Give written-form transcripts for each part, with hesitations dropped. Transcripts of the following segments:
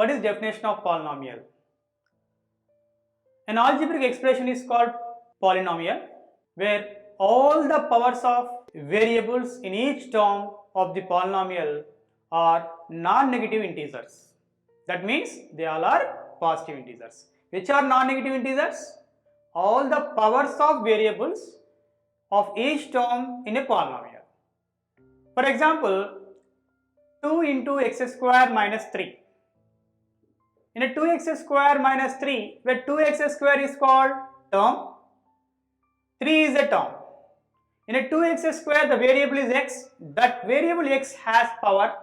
What is definition of polynomial? An algebraic expression is called polynomial where all the powers of variables in each term of the polynomial are non-negative integers. That means they all are positive integers. Which are non-negative integers? All the powers of variables of each term in a polynomial. For example, 2 into x square minus 3. In a 2x square minus 3, where 2x square is called term, 3 is a term. In a 2x square, the variable is x. That variable x has power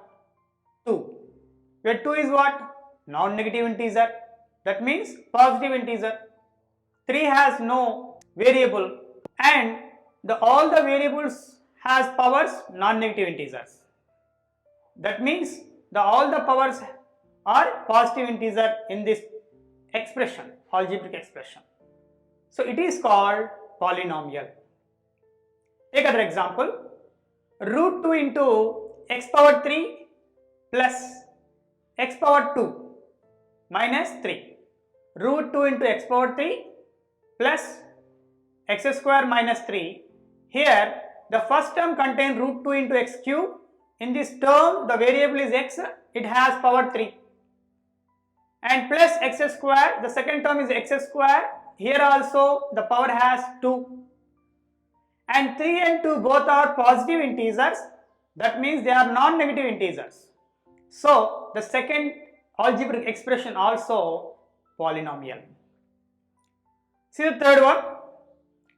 2. Where 2 is what? Non-negative integer. That means positive integer. 3 has no variable and all the variables has powers non-negative integers. That means all the powers are positive integer in this expression, algebraic expression. So it is called polynomial. Take another example, root 2 into x power 3 plus x power 2 minus 3. Root 2 into x power 3 plus x square minus 3. Here the first term contains root 2 into x cube. In this term the variable is x, it has power 3. And plus x square, the second term is x square. Here also the power has 2. And 3 and 2 both are positive integers. That means they are non-negative integers. So the second algebraic expression also polynomial. See the third one,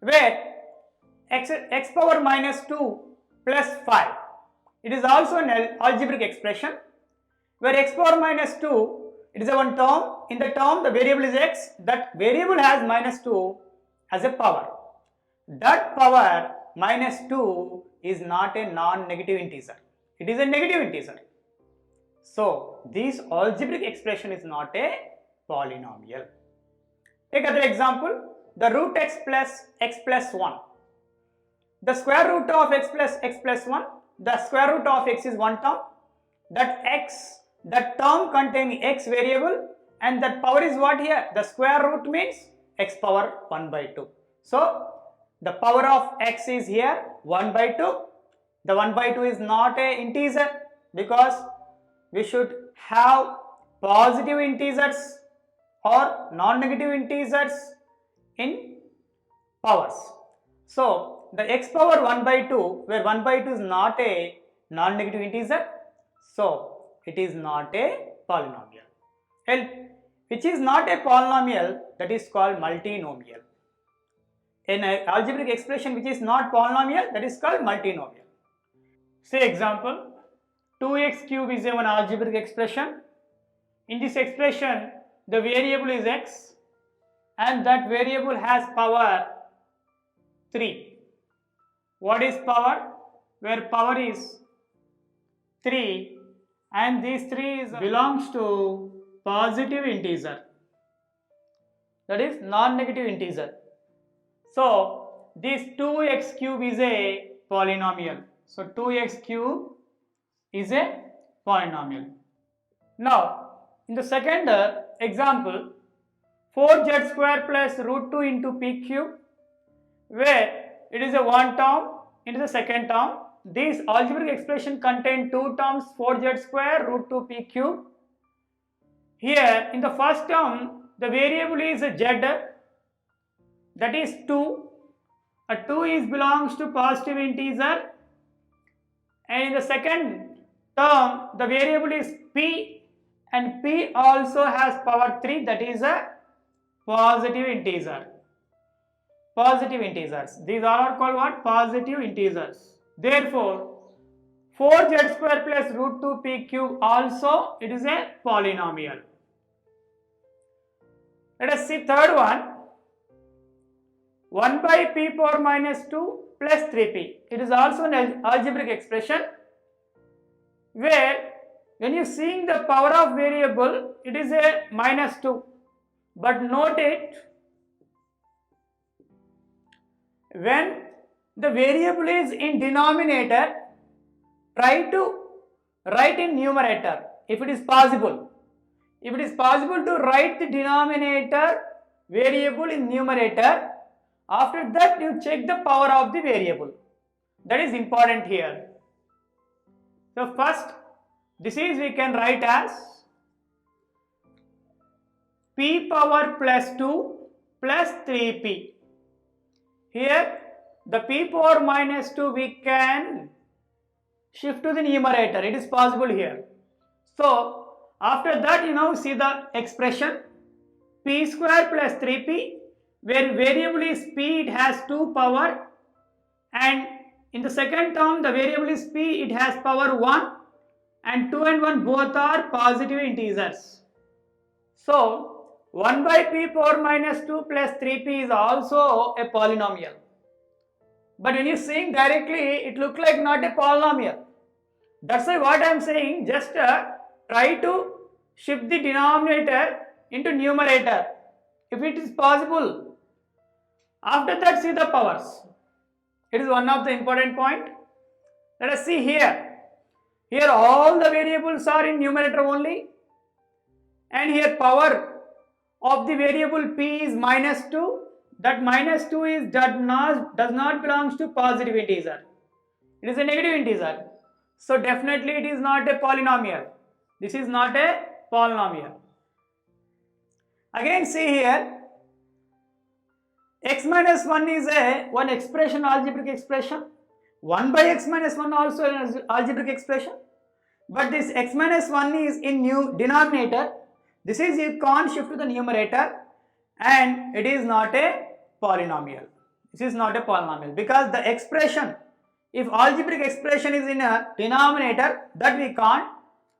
where x power minus 2 plus 5. It is also an algebraic expression where x power minus 2, it is a one term. In the term the variable is x. That variable has minus 2 as a power. That power minus 2 is not a non-negative integer. It is a negative integer. So this algebraic expression is not a polynomial. Take another example, the root x plus 1. The square root of x plus 1, the square root of x is one term. That term containing x variable and that power is what here? The square root means x power 1 by 2. So the power of x is here 1 by 2. The 1 by 2 is not a integer because we should have positive integers or non-negative integers in powers. So the x power 1 by 2, where 1 by 2 is not a non-negative integer, so it is not a polynomial. Which is not a polynomial, that is called multinomial. An algebraic expression which is not polynomial, that is called multinomial. Say example, 2x cube is an algebraic expression. In this expression, the variable is x and that variable has power 3. What is power? Where power is 3 and this 3 belongs to positive integer, that is non-negative integer. So this 2x cube is a polynomial. So 2x cube is a polynomial. Now in the second example, 4z square plus root 2 into p cube, where it is a one term into the second term. This algebraic expression contains two terms, 4z square root 2 p cube. Here in the first term the variable is z, that is 2. A 2 belongs to positive integer, and in the second term the variable is p and p also has power 3, that is a positive integer. Positive integers. These all are called what? Positive integers. Therefore 4z square plus root 2 p cube also it is a polynomial. Let us see third one, 1 by p power minus 2 plus 3p. It is also an algebraic expression where when you seeing the power of variable, it is a minus 2. But note it, when the variable is in denominator, try to write in numerator if it is possible. if it is possible to write the denominator variable in numerator, after that you check the power of the variable. That is important here. So first, this is we can write as p power plus 2 plus 3p. Here the p power minus 2 we can shift to the numerator. It is possible here. So after that, see the expression p square plus 3p, where variable is p, it has 2 power, and in the second term the variable is p, it has power 1, and 2 and 1 both are positive integers. So 1 by p power minus 2 plus 3p is also a polynomial. But when you seeing directly, it looks like not a polynomial. That's why what I am saying, just try to shift the denominator into numerator if it is possible. After that, see the powers. It is one of the important point. Let us see here. Here all the variables are in numerator only, and here power of the variable p is minus 2. That minus 2 is does not belongs to positive integer. It is a negative integer. So definitely it is not a polynomial. This is not a polynomial. Again see here, x minus 1 is one expression, algebraic expression. 1 by x minus 1 also an algebraic expression. But this x minus 1 is in new denominator. This is you can't shift to the numerator, and it is not a polynomial. This is not a polynomial because the expression, if algebraic expression is in a denominator, that we can't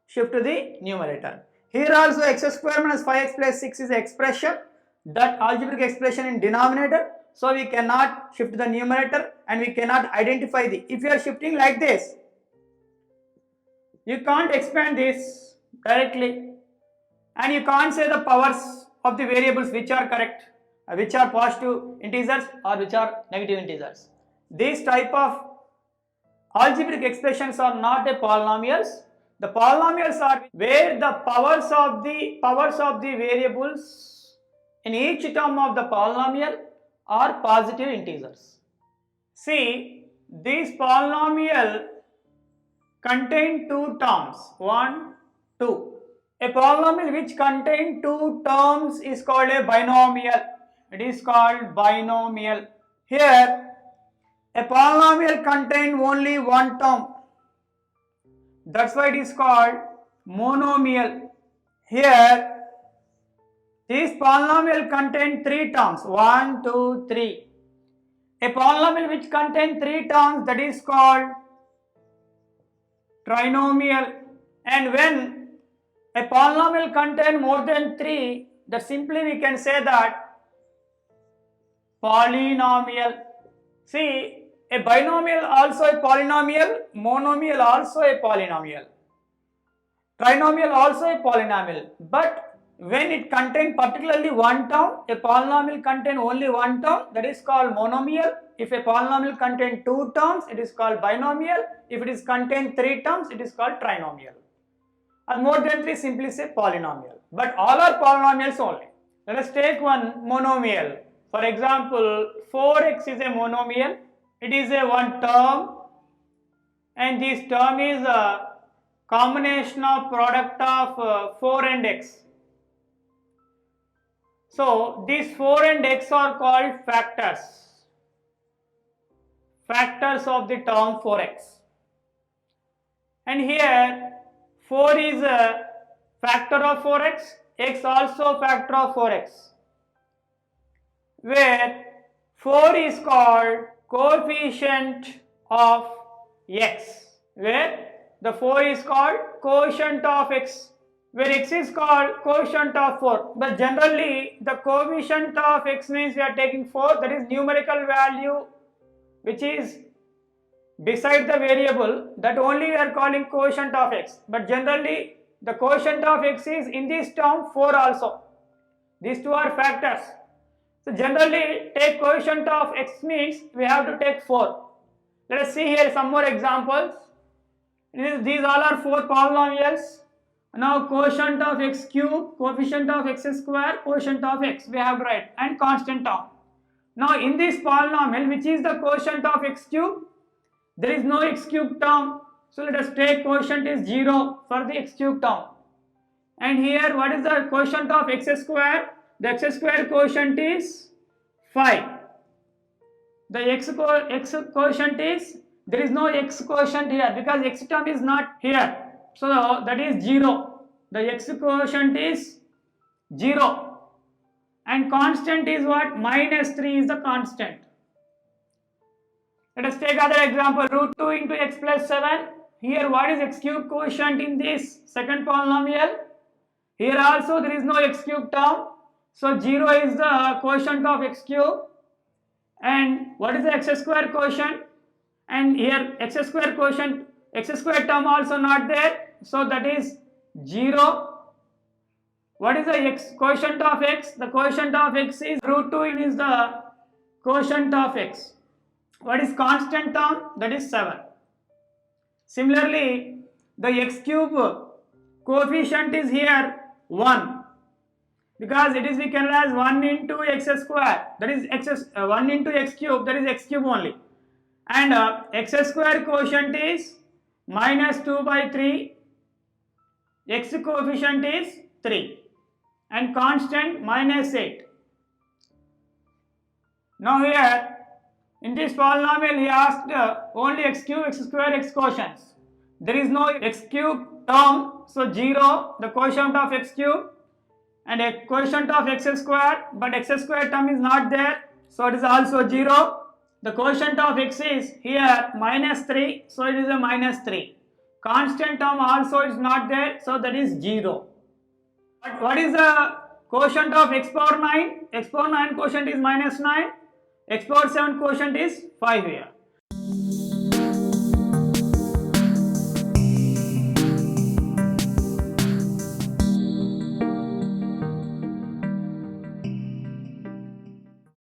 shift to the numerator. Here also x square minus 5x plus 6 is an expression, that algebraic expression in denominator, so we cannot shift to the numerator, and we cannot identify the, if you are shifting like this, you can't expand this directly, and you can't say the powers of the variables which are correct, which are positive integers or which are negative integers. These type of algebraic expressions are not a polynomials. The polynomials are where the powers of the variables in each term of the polynomial are positive integers. See, this polynomial contain two terms, 1, 2. A polynomial which contain two terms is called a binomial. It is called binomial. Here, a polynomial contain only one term. That's why it is called monomial. Here, this polynomial contain three terms, 1, 2, 3. A polynomial which contain three terms, that is called trinomial. And when a polynomial contain more than 3, that simply we can say that polynomial. See, a binomial also a polynomial, monomial also a polynomial, trinomial also a polynomial. But when it contains particularly one term, a polynomial contain only one term, that is called monomial. If a polynomial contain two terms, it is called binomial. If it is contain three terms, it is called trinomial. And more than 3, simply say polynomial. But all are polynomials only. Let us take one monomial. For example, 4x is a monomial. It is a one term, and this term is a combination of product of 4 and x. So these 4 and x are called factors of the term 4x. And here 4 is a factor of 4x, x also factor of 4x, where 4 is called coefficient of x, where the 4 is called quotient of x, where x is called quotient of 4. But generally the coefficient of x means we are taking 4, that is numerical value which is beside the variable, that only we are calling quotient of x. But generally the quotient of x is in this term 4 also. These two are factors. So generally take quotient of x means we have to take 4. Let us see here some more examples. These all are 4 polynomials. Now quotient of x cube, coefficient of x square, quotient of x we have to write, and constant term. Now in this polynomial, which is the quotient of x cube? There is no x cube term. So let us take quotient is 0 for the x cube term. And here what is the quotient of x square? The x square quotient is 5. The x quotient is, there is no x quotient here because x term is not here. So that is 0. The x quotient is 0. And constant is what? Minus 3 is the constant. Let us take other example. Root 2 into x plus 7. Here what is x cube quotient in this second polynomial? Here also there is no x cube term. So 0 is the quotient of x cube. And what is the x square quotient? And here x square quotient, x square term also not there. So that is 0. What is the x quotient of x? The quotient of x is root 2 is the quotient of x. What is constant term? That is 7. Similarly, the x cube coefficient is here 1, because it is we can write as 1 into x square, that is 1 into x cube, that is x cube only, and x square quotient is minus 2 by 3, x coefficient is 3, and constant minus 8. Now here in this polynomial he asked only x cube, x square, x quotients. There is no x cube term, so 0 the quotient of x cube, and a quotient of x square, but x square term is not there, so it is also 0. The quotient of x is here minus 3, so it is a minus 3. Constant term also is not there, so that is 0. But what is the quotient of x power 9? X power 9 quotient is minus 9. X power 7 quotient is 5 here.